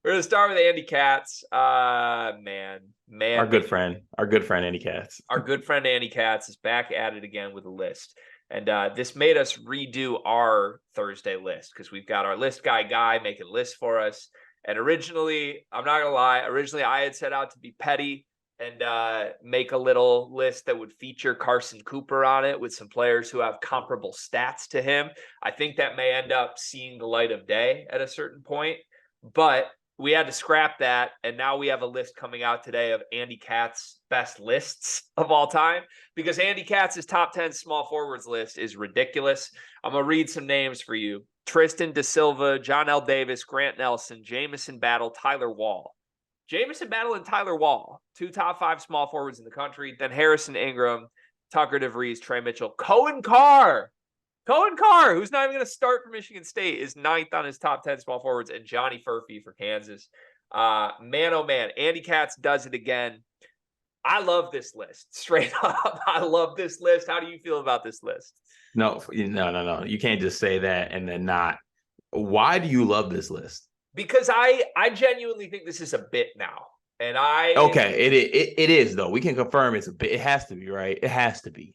We're going to start with Andy Katz. Man. Our good friend Andy Katz. Our good friend Andy Katz is back at it again with a list. And this made us redo our Thursday list because we've got our list guy making lists for us. And originally, I'm not going to lie, I had set out to be petty and make a little list that would feature Carson Cooper on it with some players who have comparable stats to him. I think that may end up seeing the light of day at a certain point. But we had to scrap that, and now we have a list coming out today of Andy Katz's best lists of all time, because Andy Katz's top 10 small forwards list is ridiculous. I'm going to read some names for you. Tristan Da Silva, John L. Davis, Grant Nelson, Jamison Battle, Tyler Wall. Jamison Battle and Tyler Wall, two top 5 small forwards in the country. Then Harrison Ingram, Tucker DeVries, Trey Mitchell, Cohen Carr, who's not even going to start for Michigan State, is 9th on his top 10 small forwards, and Johnny Furphy for Kansas. Man, oh man, Andy Katz does it again. I love this list. Straight up, I love this list. How do you feel about this list? No. You can't just say that and then not. Why do you love this list? Because I genuinely think this is a bit now. And Okay, it is though. We can confirm it's a bit. It has to be, right? It has to be.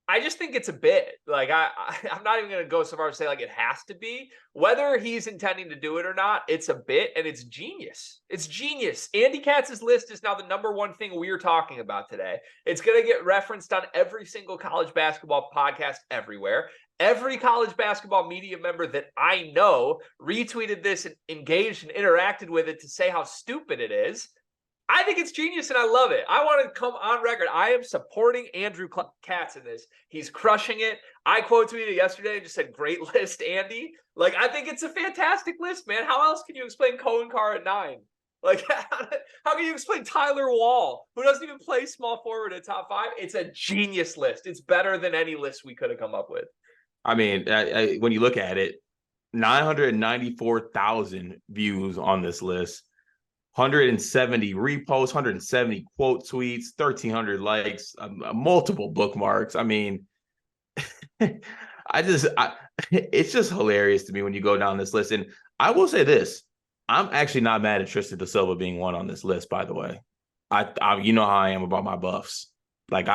I just think it's a bit. Like I'm not even going to go so far as to say like it has to be. Whether he's intending to do it or not, it's a bit, and it's genius. It's genius. Andy Katz's list is now the number one thing we're talking about today. It's going to get referenced on every single college basketball podcast everywhere. Every college basketball media member that I know retweeted this and engaged and interacted with it to say how stupid it is. I think it's genius, and I love it. I want to come on record. I am supporting Andrew Katz in this. He's crushing it. I quote tweeted yesterday and just said, great list, Andy. Like, I think it's a fantastic list, man. How else can you explain Cohen Carr at 9? Like, how can you explain Tyler Wall, who doesn't even play small forward at top 5? It's a genius list. It's better than any list we could have come up with. I mean, when you look at it, 994,000 views on this list. 170 reposts, 170 quote tweets, 1,300 likes, multiple bookmarks. I mean, it's just hilarious to me when you go down this list. And I will say this: I'm actually not mad at Tristan Da Silva being one on this list. By the way, I you know how I am about my buffs. Like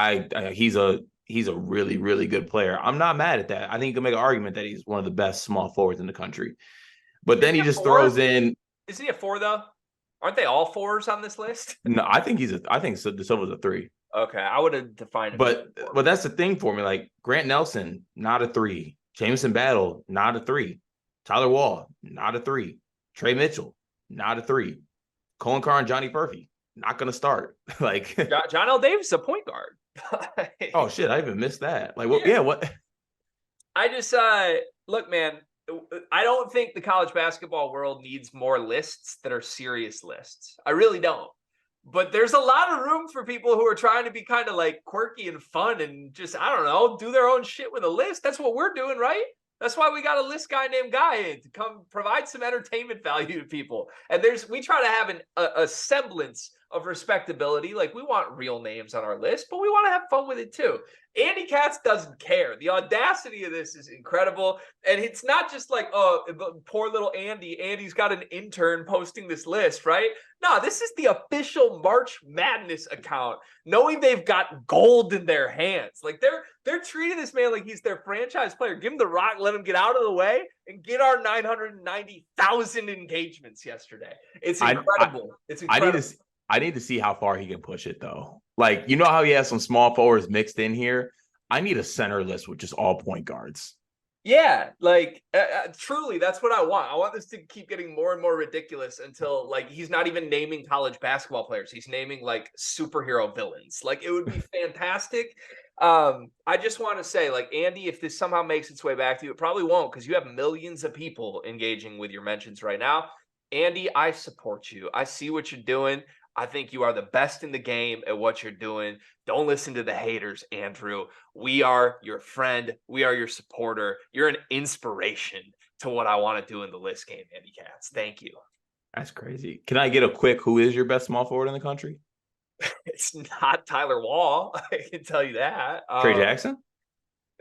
he's a really, really good player. I'm not mad at that. I think you can make an argument that he's one of the best small forwards in the country. But then he just throws in. Is he a 4 though? Aren't they all 4s on this list? No, I think Da Silva's a 3. Okay, I would have defined it. But that's the thing for me. Like Grant Nelson, not a 3. Jamison Battle, not a 3. Tyler Wall, not a 3. Trey Mitchell, not a 3. Cohen Carr and Johnny Furphy, not gonna start. Like John L. Davis is a point guard. Oh shit, I even missed that. Like what? Yeah, what? I just look, man. I don't think the college basketball world needs more lists that are serious lists. I really don't. But there's a lot of room for people who are trying to be kind of like quirky and fun and just, I don't know, do their own shit with a list. That's what we're doing, right? That's why we got a list guy named Guy in to come provide some entertainment value to people. And we try to have a semblance of respectability. Like, we want real names on our list, but we want to have fun with it too. Andy Katz doesn't care. The audacity of this is incredible. And it's not just like, oh, poor little Andy. Andy's got an intern posting this list, right? No, this is the official March Madness account, knowing they've got gold in their hands. Like, they're treating this man like he's their franchise player. Give him the rock, let him get out of the way, and get our 990,000 engagements yesterday. It's incredible. It's incredible. I need to see how far he can push it, though. Like, you know how he has some small forwards mixed in here? I need a center list with just all point guards. Yeah, like, truly, that's what I want. I want this to keep getting more and more ridiculous until, like, he's not even naming college basketball players. He's naming, like, superhero villains. Like, it would be fantastic. I just want to say, like, Andy, if this somehow makes its way back to you, it probably won't, because you have millions of people engaging with your mentions right now. Andy, I support you. I see what you're doing. I think you are the best in the game at what you're doing. Don't listen to the haters, Andrew. We are your friend. We are your supporter. You're an inspiration to what I want to do in the list game, Andy Katz. Thank you. That's crazy. Can I get a quick, who is your best small forward in the country? It's not Tyler Wall. I can tell you that. Trey Jackson?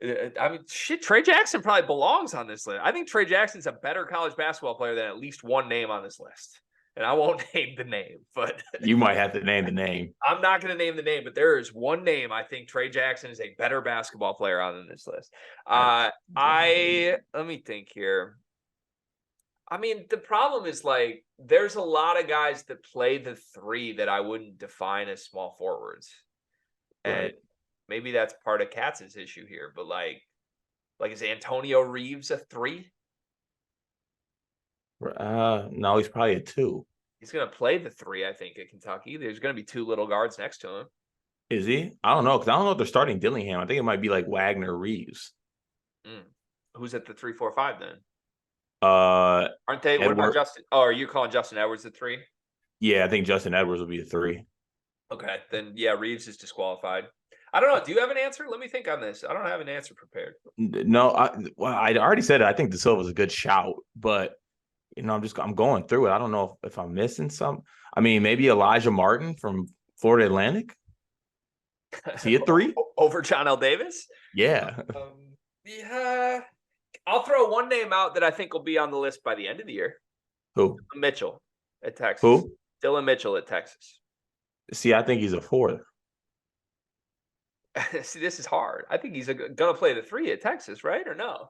I mean, shit, Trey Jackson probably belongs on this list. I think Trey Jackson's a better college basketball player than at least one name on this list. and I won't name the name, but You might have to name the name. I'm not going to name the name, but there is one name I think Trey Jackson is a better basketball player on this list. Let me think here. I mean, the problem is like there's a lot of guys that play the three that I wouldn't define as small forwards. And Right. maybe that's part of Katz's issue here, but like is Antonio Reeves a three? No, he's probably a 2. He's going to play the three, I think, at Kentucky. There's going to be 2 little guards next to him. Is he? I don't know, because I don't know if they're starting Dillingham. I think it might be like Wagner Reeves. Who's at the 3-4-5 then? Aren't they? What about Justin? Oh, are you calling Justin Edwards the 3? Yeah, I think Justin Edwards will be a 3. Okay, then yeah, Reeves is disqualified. I don't know. Do you have an answer? Let me think on this. I don't have an answer prepared. No, I already said it. I think De Silva's a good shout, but I'm going through it. I don't know if I'm missing some. I mean, maybe Elijah Martin from Florida Atlantic. Is he a 3? Over John L. Davis? Yeah. Yeah. I'll throw one name out that I think will be on the list by the end of the year. Who? Mitchell at Texas. Who? Dylan Mitchell at Texas. See, I think he's a 4. See, this is hard. I think he's going to play the 3 at Texas, right? Or no?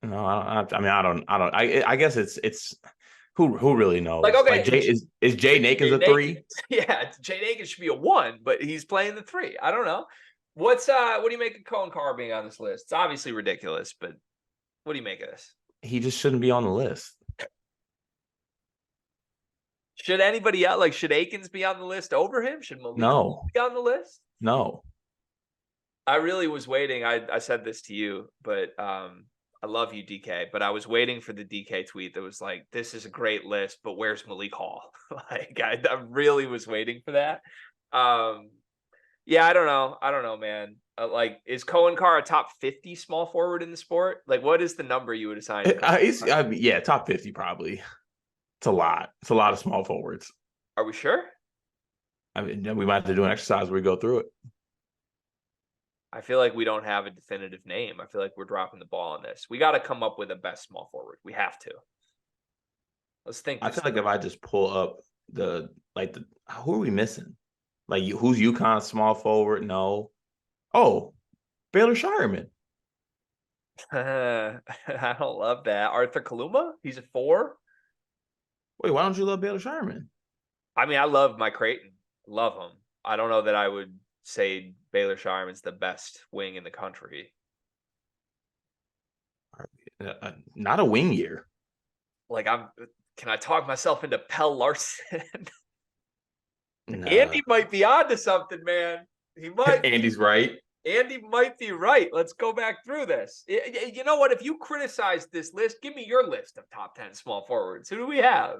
No, I guess it's who really knows? Like, okay, is Jay Nakins a 3? Yeah, Jay Nakins should be a 1, but he's playing the 3. I don't know. What do you make of Cohen Carr being on this list? It's obviously ridiculous, but what do you make of this? He just shouldn't be on the list. Should anybody else, like, should Akins be on the list over him? Should Malik be on the list? No. I really was waiting. I said this to you, but I love you, DK, but I was waiting for the DK tweet that was like, this is a great list, but where's Malik Hall? Like, I really was waiting for that. Yeah, I don't know, man. Like, is Cohen Carr a top 50 small forward in the sport? Like, what is the number you would assign to yeah, top 50 probably. It's a lot. It's a lot of small forwards. Are we sure? I mean, we might have to do an exercise where we go through it. I feel like we don't have a definitive name. I feel like we're dropping the ball on this. We got to come up with a best small forward. We have to. Let's think. I feel like if I just pull up who are we missing? Like, who's UConn's small forward? No. Oh, Baylor Shireman. I don't love that. Arthur Kaluma? He's a 4? Wait, why don't you love Baylor Shireman? I mean, I love Mike Creighton. Love him. I don't know that I would say Baylor Shireman's the best wing in the country. Not a wing year. Like, can I talk myself into Pell Larson? Nah. Andy might be onto something, man. He might. Andy's right. Andy might be right. Let's go back through this. You know what? If you criticize this list, give me your list of top 10 small forwards. Who do we have?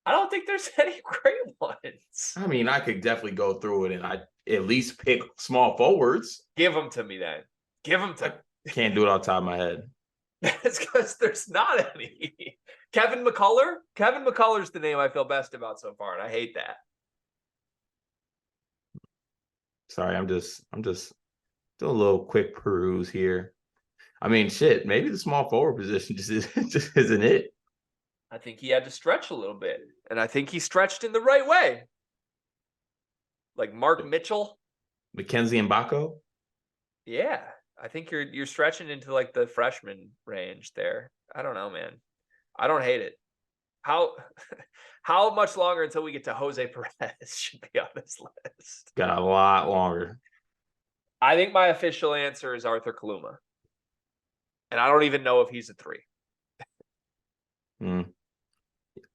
I don't think there's any great ones. I mean, I could definitely go through it and I at least pick small forwards. Give them to me then. Give them to me. Can't do it off the top of my head. That's because there's not any. Kevin McCullough? Kevin McCullough's the name I feel best about so far, and I hate that. Sorry, I'm just doing a little quick peruse here. I mean, shit, maybe the small forward position just isn't it. I think he had to stretch a little bit, and I think he stretched in the right way. Like Mark Mitchell, Mackenzie Mbako. Yeah, I think you're stretching into like the freshman range there. I don't know, man. I don't hate it. How much longer until we get to Jose Perez should be on this list? Got a lot longer. I think my official answer is Arthur Kaluma. And I don't even know if he's a 3.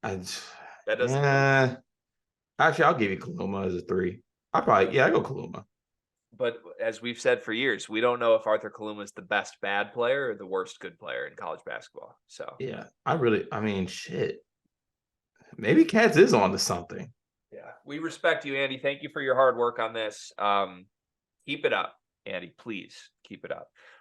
That doesn't. Actually, I'll give you Kaluma as a 3. I go Kaluma. But as we've said for years, we don't know if Arthur Kaluma is the best bad player or the worst good player in college basketball. So yeah, I mean, shit. Maybe Katz is on to something. Yeah, we respect you, Andy. Thank you for your hard work on this. Keep it up, Andy. Please keep it up.